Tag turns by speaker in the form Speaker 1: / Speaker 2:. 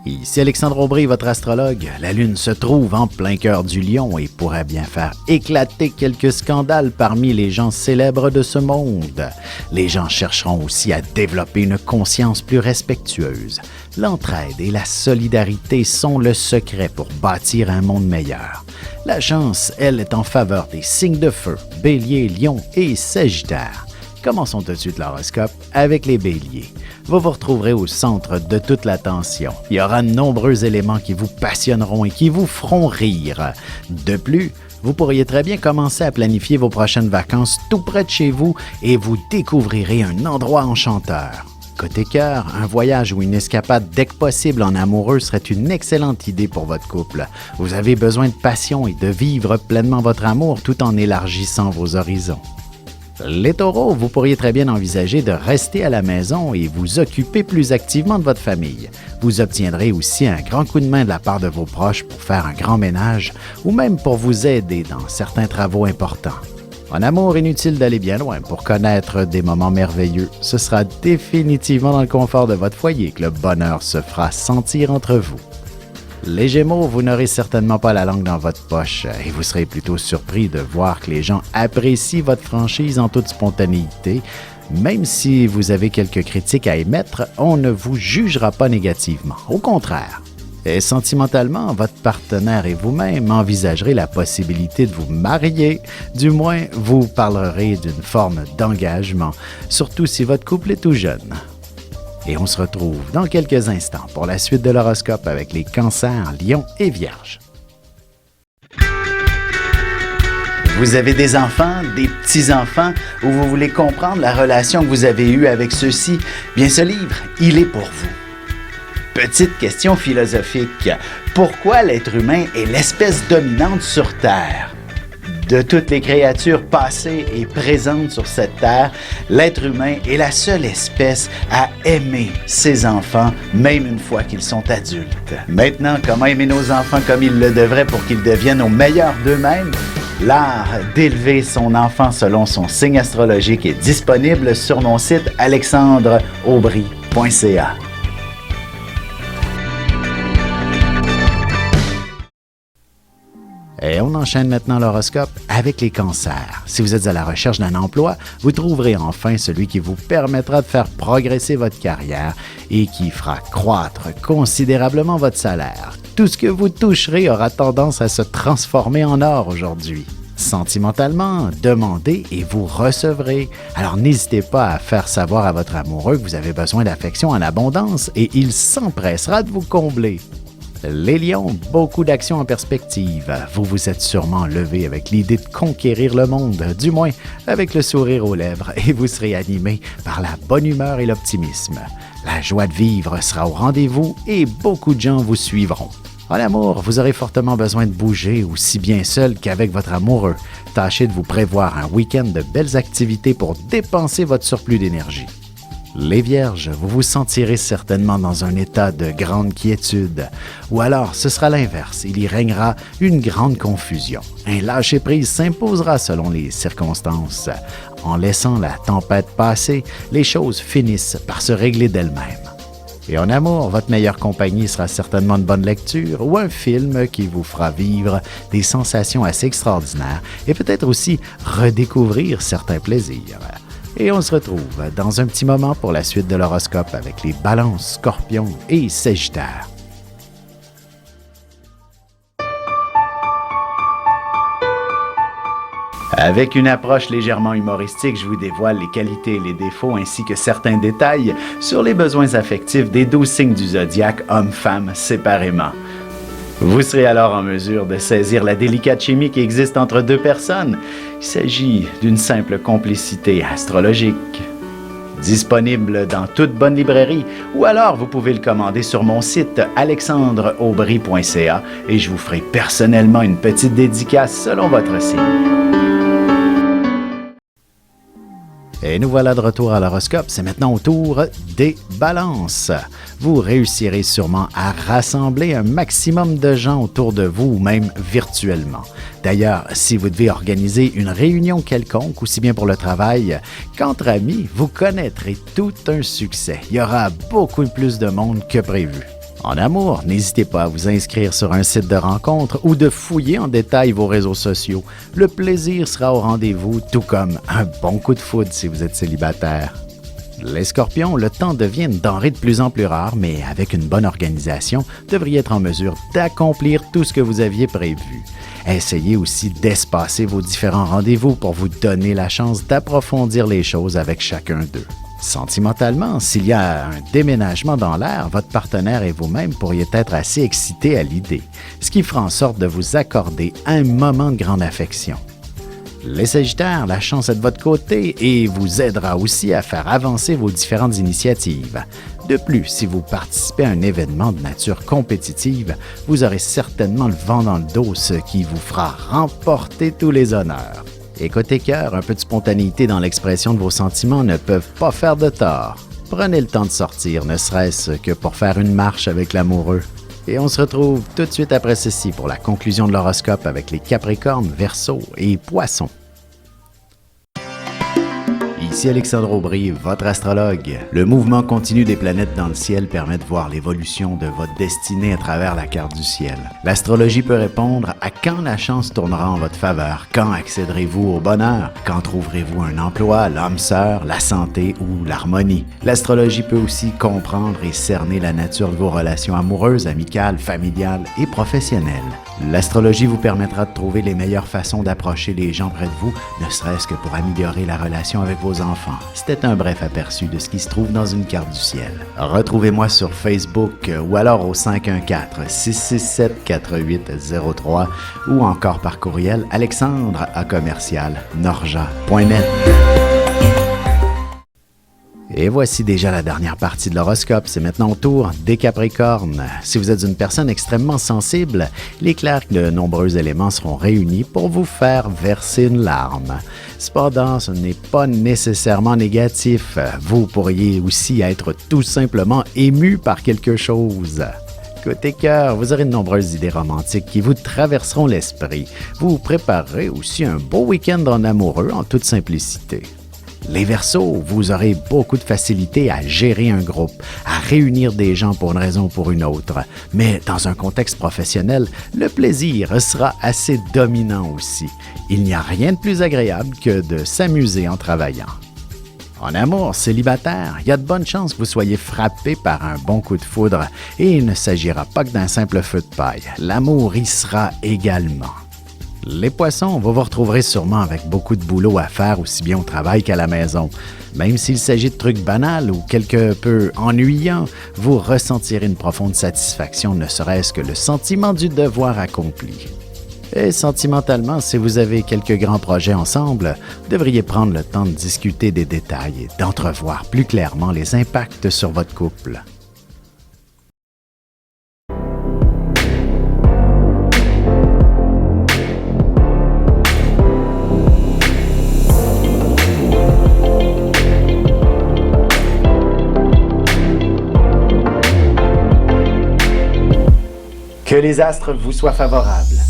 Speaker 1: Ici Alexandre Aubry, votre astrologue. La Lune se trouve en plein cœur du Lion et pourrait bien faire éclater quelques scandales parmi les gens célèbres de ce monde. Les gens chercheront aussi à développer une conscience plus respectueuse. L'entraide et la solidarité sont le secret pour bâtir un monde meilleur. La chance, elle, est en faveur des signes de feu, Bélier, Lion et Sagittaire. Commençons tout de suite l'horoscope avec les Béliers. Vous vous retrouverez au centre de toute l'attention. Il y aura de nombreux éléments qui vous passionneront et qui vous feront rire. De plus, vous pourriez très bien commencer à planifier vos prochaines vacances tout près de chez vous et vous découvrirez un endroit enchanteur. Côté cœur, un voyage ou une escapade dès que possible en amoureux serait une excellente idée pour votre couple. Vous avez besoin de passion et de vivre pleinement votre amour tout en élargissant vos horizons. Les taureaux, vous pourriez très bien envisager de rester à la maison et vous occuper plus activement de votre famille. Vous obtiendrez aussi un grand coup de main de la part de vos proches pour faire un grand ménage ou même pour vous aider dans certains travaux importants. En amour, inutile d'aller bien loin pour connaître des moments merveilleux. Ce sera définitivement dans le confort de votre foyer que le bonheur se fera sentir entre vous. Les Gémeaux, vous n'aurez certainement pas la langue dans votre poche et vous serez plutôt surpris de voir que les gens apprécient votre franchise en toute spontanéité. Même si vous avez quelques critiques à émettre, on ne vous jugera pas négativement. Au contraire. Et sentimentalement, votre partenaire et vous-même envisagerez la possibilité de vous marier. Du moins, vous parlerez d'une forme d'engagement, surtout si votre couple est tout jeune. Et on se retrouve dans quelques instants pour la suite de l'horoscope avec les Cancers, Lions et Vierges. Vous avez des enfants, des petits-enfants, ou vous voulez comprendre la relation que vous avez eue avec ceux-ci? Bien, ce livre, il est pour vous. Petite question philosophique. Pourquoi l'être humain est l'espèce dominante sur Terre? De toutes les créatures passées et présentes sur cette terre, l'être humain est la seule espèce à aimer ses enfants, même une fois qu'ils sont adultes. Maintenant, comment aimer nos enfants comme ils le devraient pour qu'ils deviennent au meilleur d'eux-mêmes? L'art d'élever son enfant selon son signe astrologique est disponible sur mon site alexandreaubry.ca. Et on enchaîne maintenant l'horoscope avec les Cancers. Si vous êtes à la recherche d'un emploi, vous trouverez enfin celui qui vous permettra de faire progresser votre carrière et qui fera croître considérablement votre salaire. Tout ce que vous toucherez aura tendance à se transformer en or aujourd'hui. Sentimentalement, demandez et vous recevrez. Alors n'hésitez pas à faire savoir à votre amoureux que vous avez besoin d'affection en abondance et il s'empressera de vous combler. Les Lions, beaucoup d'actions en perspective. Vous vous êtes sûrement levé avec l'idée de conquérir le monde, du moins avec le sourire aux lèvres, et vous serez animé par la bonne humeur et l'optimisme. La joie de vivre sera au rendez-vous et beaucoup de gens vous suivront. En amour, vous aurez fortement besoin de bouger, aussi bien seul qu'avec votre amoureux. Tâchez de vous prévoir un week-end de belles activités pour dépenser votre surplus d'énergie. Les Vierges, vous vous sentirez certainement dans un état de grande quiétude. Ou alors, ce sera l'inverse, il y régnera une grande confusion. Un lâcher-prise s'imposera selon les circonstances. En laissant la tempête passer, les choses finissent par se régler d'elles-mêmes. Et en amour, votre meilleure compagnie sera certainement une bonne lecture ou un film qui vous fera vivre des sensations assez extraordinaires et peut-être aussi redécouvrir certains plaisirs. Et on se retrouve dans un petit moment pour la suite de l'horoscope avec les Balances, Scorpions et Sagittaires. Avec une approche légèrement humoristique, je vous dévoile les qualités et les défauts ainsi que certains détails sur les besoins affectifs des 12 signes du zodiaque, hommes-femmes séparément. Vous serez alors en mesure de saisir la délicate chimie qui existe entre deux personnes. Il s'agit d'une simple complicité astrologique. Disponible dans toute bonne librairie ou alors vous pouvez le commander sur mon site alexandreaubry.ca et je vous ferai personnellement une petite dédicace selon votre signe. Et nous voilà de retour à l'horoscope. C'est maintenant au tour des Balances. Vous réussirez sûrement à rassembler un maximum de gens autour de vous ou même virtuellement. D'ailleurs, si vous devez organiser une réunion quelconque, aussi bien pour le travail qu'entre amis, vous connaîtrez tout un succès. Il y aura beaucoup plus de monde que prévu. En amour, n'hésitez pas à vous inscrire sur un site de rencontre ou de fouiller en détail vos réseaux sociaux. Le plaisir sera au rendez-vous, tout comme un bon coup de foudre si vous êtes célibataire. Les scorpions, le temps devient une denrée de plus en plus rare, mais avec une bonne organisation, devriez être en mesure d'accomplir tout ce que vous aviez prévu. Essayez aussi d'espacer vos différents rendez-vous pour vous donner la chance d'approfondir les choses avec chacun d'eux. Sentimentalement, s'il y a un déménagement dans l'air, votre partenaire et vous-même pourriez être assez excités à l'idée, ce qui fera en sorte de vous accorder un moment de grande affection. Les Sagittaires, la chance est de votre côté et vous aidera aussi à faire avancer vos différentes initiatives. De plus, si vous participez à un événement de nature compétitive, vous aurez certainement le vent dans le dos, ce qui vous fera remporter tous les honneurs. Et côté cœur, un peu de spontanéité dans l'expression de vos sentiments ne peuvent pas faire de tort. Prenez le temps de sortir, ne serait-ce que pour faire une marche avec l'amoureux. Et on se retrouve tout de suite après ceci pour la conclusion de l'horoscope avec les Capricornes, Verseaux et Poissons. Ici Alexandre Aubry, votre astrologue. Le mouvement continu des planètes dans le ciel permet de voir l'évolution de votre destinée à travers la carte du ciel. L'astrologie peut répondre à quand la chance tournera en votre faveur, quand accéderez-vous au bonheur, quand trouverez-vous un emploi, l'âme sœur, la santé ou l'harmonie. L'astrologie peut aussi comprendre et cerner la nature de vos relations amoureuses, amicales, familiales et professionnelles. L'astrologie vous permettra de trouver les meilleures façons d'approcher les gens près de vous, ne serait-ce que pour améliorer la relation avec vos enfants. C'était un bref aperçu de ce qui se trouve dans une carte du ciel. Retrouvez-moi sur Facebook ou alors au 514-667-4803 ou encore par courriel alexandre@norja.net. Et voici déjà la dernière partie de l'horoscope. C'est maintenant au tour des Capricornes. Si vous êtes une personne extrêmement sensible, il est clair que de nombreux éléments seront réunis pour vous faire verser une larme. Cependant, ce n'est pas nécessairement négatif. Vous pourriez aussi être tout simplement ému par quelque chose. Côté cœur, vous aurez de nombreuses idées romantiques qui vous traverseront l'esprit. Vous préparerez aussi un beau week-end en amoureux en toute simplicité. Les Verseaux, vous aurez beaucoup de facilité à gérer un groupe, à réunir des gens pour une raison ou pour une autre. Mais dans un contexte professionnel, le plaisir sera assez dominant aussi. Il n'y a rien de plus agréable que de s'amuser en travaillant. En amour, célibataire, il y a de bonnes chances que vous soyez frappé par un bon coup de foudre et il ne s'agira pas que d'un simple feu de paille. L'amour y sera également. Les Poissons, vous vous retrouverez sûrement avec beaucoup de boulot à faire aussi bien au travail qu'à la maison. Même s'il s'agit de trucs banals ou quelque peu ennuyants, vous ressentirez une profonde satisfaction, ne serait-ce que le sentiment du devoir accompli. Et sentimentalement, si vous avez quelques grands projets ensemble, vous devriez prendre le temps de discuter des détails et d'entrevoir plus clairement les impacts sur votre couple. Que les astres vous soient favorables.